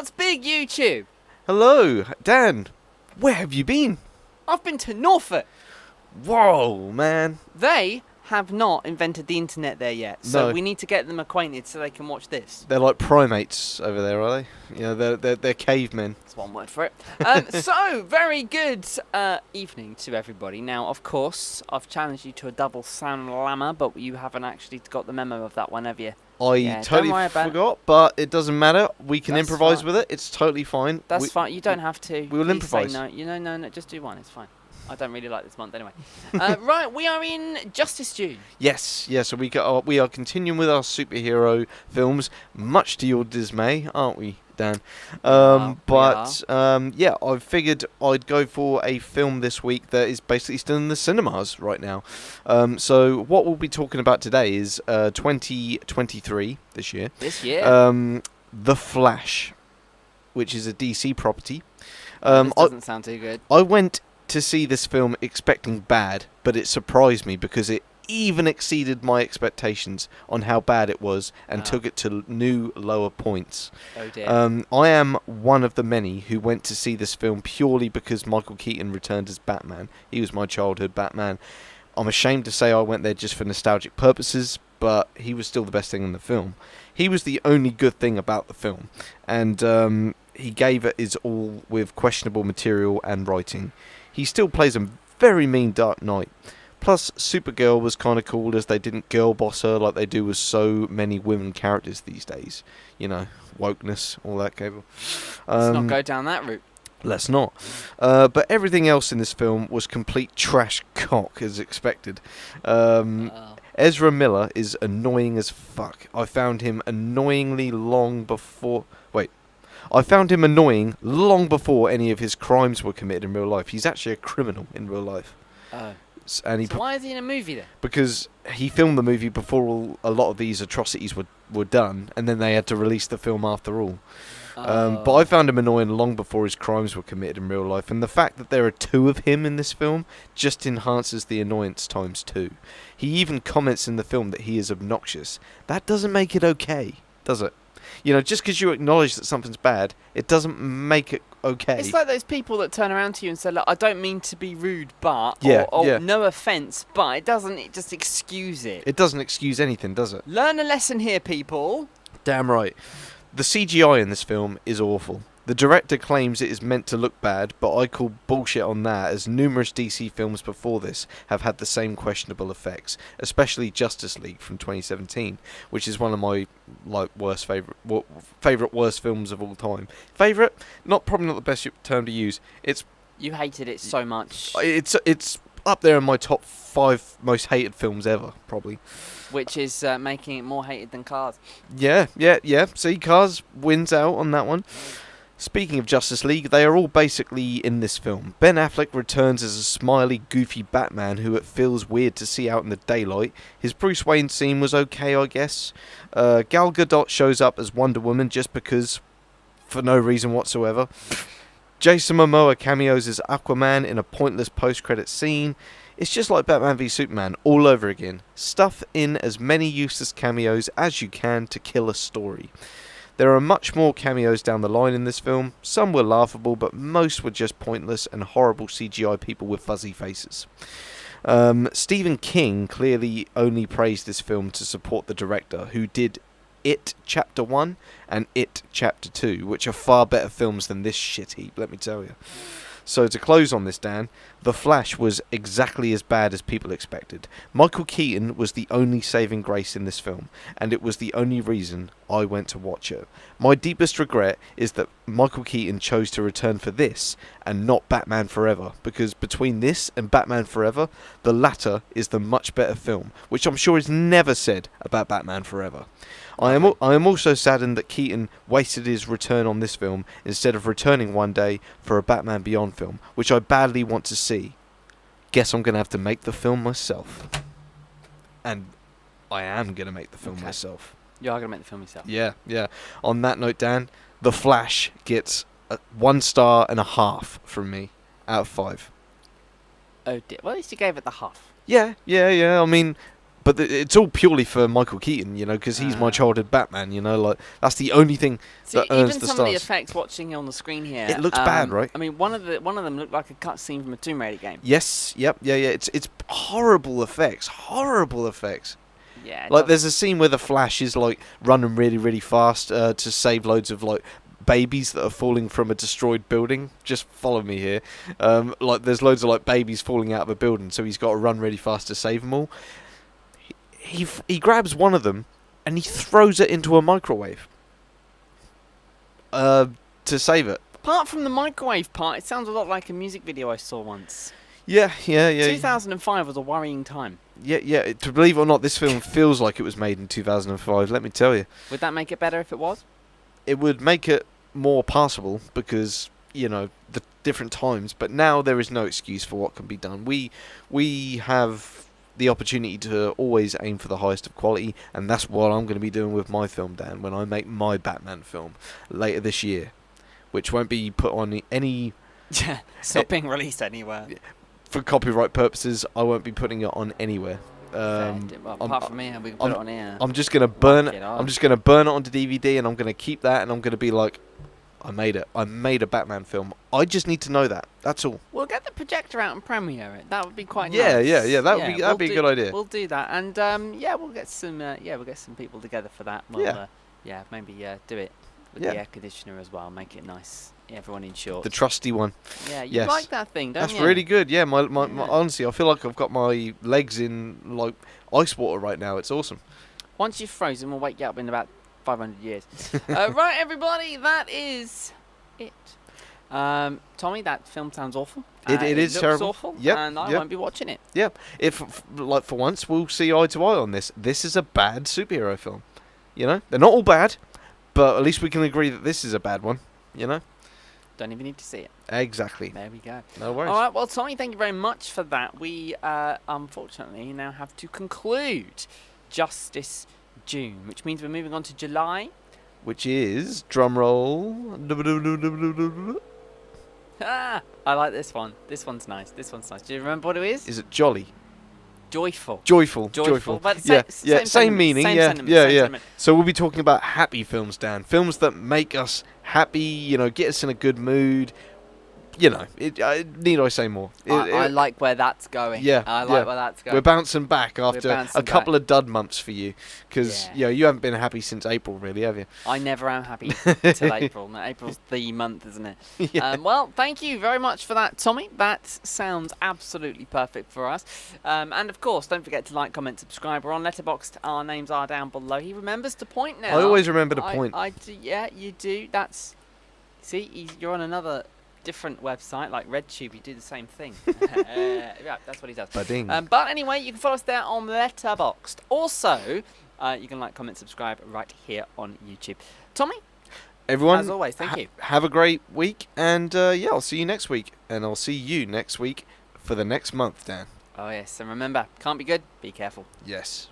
What's big, YouTube? Hello, Dan. Where have you been? I've been to Norfolk. Whoa, man. They have not invented the internet there yet, so No. we need to get them acquainted so they can watch this. They're like primates over there, are they? You know, they're cavemen. That's one word for it. So, very good evening to everybody. Now, of course, I've challenged you to a double slammer, but you haven't actually got the memo of that one, have you? I Don't worry about forgot, but it doesn't matter. We can That's improvise fine. with it. It's totally fine. That's fine. You don't have to. we will Please improvise. Say no. No. Just do one. It's fine. I don't really like this month anyway. Right, we are in Justice June. Yes. So we are continuing with our superhero films, much to your dismay, aren't we, Dan? I figured I'd go for a film this week that is basically still in the cinemas right now. So what we'll be talking about today is 2023 this year. This year. The Flash, which is a DC property. This doesn't sound too good. I went to see this film expecting bad, but it surprised me because it even exceeded my expectations on how bad it was and took it to new lower points. Oh dear. I am one of the many who went to see this film purely because Michael Keaton returned as Batman. He was my childhood Batman. I'm ashamed to say I went there just for nostalgic purposes, but he was still the best thing in the film. He was the only good thing about the film, and he gave it his all with questionable material and writing. He still plays a very mean Dark Knight. Plus, Supergirl was kind of cool as they didn't girl boss her like they do with so many women characters these days. You know, wokeness, all that cable. Let's not go down that route. Let's not. But everything else in this film was complete trash cock as expected. Ezra Miller is annoying as fuck. I found him annoying long before any of his crimes were committed in real life. He's actually a criminal in real life. Oh. And So why is he in a movie then? because he filmed the movie before a lot of these atrocities were done, and then they had to release the film after all. But I found him annoying long before his crimes were committed in real life, and the fact that there are two of him in this film just enhances the annoyance times two. He even comments in the film that he is obnoxious. That doesn't make it okay, does it? You know, just because you acknowledge that something's bad, it doesn't make it okay. It's like those people that turn around to you and say, "Look, I don't mean to be rude, but..." Yeah, or yeah. "No offence, but..." It just excuse it. It doesn't excuse anything, does it? Learn a lesson here, people. Damn right. The CGI in this film is awful. The director claims it is meant to look bad, but I call bullshit on that, as numerous DC films before this have had the same questionable effects, especially Justice League from 2017, which is one of my worst films of all time. Favourite? Probably not the best term to use. You hated it so much. It's up there in my top 5 most hated films ever, probably. Which is making it more hated than Cars. Yeah. See, Cars wins out on that one. Speaking of Justice League, they are all basically in this film. Ben Affleck returns as a smiley, goofy Batman who it feels weird to see out in the daylight. His Bruce Wayne scene was okay, I guess. Gal Gadot shows up as Wonder Woman just because, for no reason whatsoever. Jason Momoa cameos as Aquaman in a pointless post-credit scene. It's just like Batman v Superman all over again. Stuff in as many useless cameos as you can to kill a story. There are much more cameos down the line in this film. Some were laughable, but most were just pointless and horrible CGI people with fuzzy faces. Stephen King clearly only praised this film to support the director, who did It Chapter 1 and It Chapter 2, which are far better films than this shit heap, let me tell you. So to close on this, Dan, The Flash was exactly as bad as people expected. Michael Keaton was the only saving grace in this film, and it was the only reason I went to watch it. My deepest regret is that Michael Keaton chose to return for this and not Batman Forever, because between this and Batman Forever, the latter is the much better film, which I'm sure is never said about Batman Forever. I am also saddened that Keaton wasted his return on this film instead of returning one day for a Batman Beyond film, which I badly want to see. Guess I'm going to have to make the film myself. And I am going to make the film myself. You are going to make the film yourself. Yeah. On that note, Dan, The Flash gets 1.5 stars from me out of 5. Oh dear. Well, at least you gave it the half. Yeah. I mean, but it's all purely for Michael Keaton, you know, because he's my childhood Batman, you know, like that's the only thing that earns even the some stars. of the effects watching on the screen here, It looks bad, right? I mean, one of them looked like a cutscene from a Tomb Raider game. Yes, yep, yeah. It's horrible effects, horrible effects. Yeah. Like there's a scene where the Flash is like running really, really fast to save loads of like babies that are falling from a destroyed building. Just follow me here. Like there's loads of like babies falling out of a building, so he's got to run really fast to save them all. He grabs one of them and he throws it into a microwave to save it. Apart from the microwave part, it sounds a lot like a music video I saw once. Yeah. 2005 was a worrying time. Yeah. To believe it or not, this film feels like it was made in 2005. Let me tell you. Would that make it better if it was? It would make it more passable because, you know, the different times. But now there is no excuse for what can be done. We have the opportunity to always aim for the highest of quality, and that's what I'm going to be doing with my film, Dan, when I make my Batman film later this year, which won't be put on any... It's not being released anywhere. For copyright purposes, I won't be putting it on anywhere. Well, apart from me, we can put it on here. I'm just gonna burn it. Off. I'm just gonna burn it onto DVD, and I'm gonna keep that, and I'm gonna be like, I made it. I made a Batman film. I just need to know that. That's all. We'll get the projector out and premiere it. That would be quite nice. Yeah. That'd be a good idea. We'll do that, and we'll get some people together for that. We'll, maybe do it with the air conditioner as well. Make it nice. Everyone in shorts. The trusty one. Yeah, you like that thing, don't you? That's really good. Yeah, my honestly, I feel like I've got my legs in like ice water right now. It's awesome. Once you've frozen, we'll wake you up in about 500 years. Right, everybody, that is it. Tommy, that film sounds awful. It is looks terrible. Awful, Yep, and I won't be watching it. Yeah, if like for once we'll see eye to eye on this. This is a bad superhero film. You know, they're not all bad, but at least we can agree that this is a bad one. You know. Don't even need to see it. Exactly. There we go. No worries. All right, well, Tommy, thank you very much for that. We, unfortunately, now have to conclude Justice June, which means we're moving on to July. Which is, drum roll. I like this one. This one's nice. Do you remember what it is? Is it jolly? Joyful. But same meaning. Sentiment. So we'll be talking about happy films, Dan. Films that make us happy, you know, get us in a good mood. You know, need I say more? I like where that's going. Yeah, I like where that's going. We're bouncing back after a couple of dud months for you, because you haven't been happy since April, really, have you? I never am happy till April. No, April's the month, isn't it? Yeah. Well, thank you very much for that, Tommy. That sounds absolutely perfect for us. And of course, don't forget to like, comment, subscribe. We're on Letterboxd. Our names are down below. He remembers to point now. I always remember to point. I do, yeah, you do. You're on another different website like RedTube. You do the same thing. Yeah, that's what he does. But anyway, you can follow us there on Letterboxd. Also, you can like, comment, subscribe right here on YouTube. Tommy, everyone, as always, thank you. Have a great week, and I'll see you next week, and I'll see you next week for the next month, Dan. Oh yes, and remember, can't be good, be careful. Yes.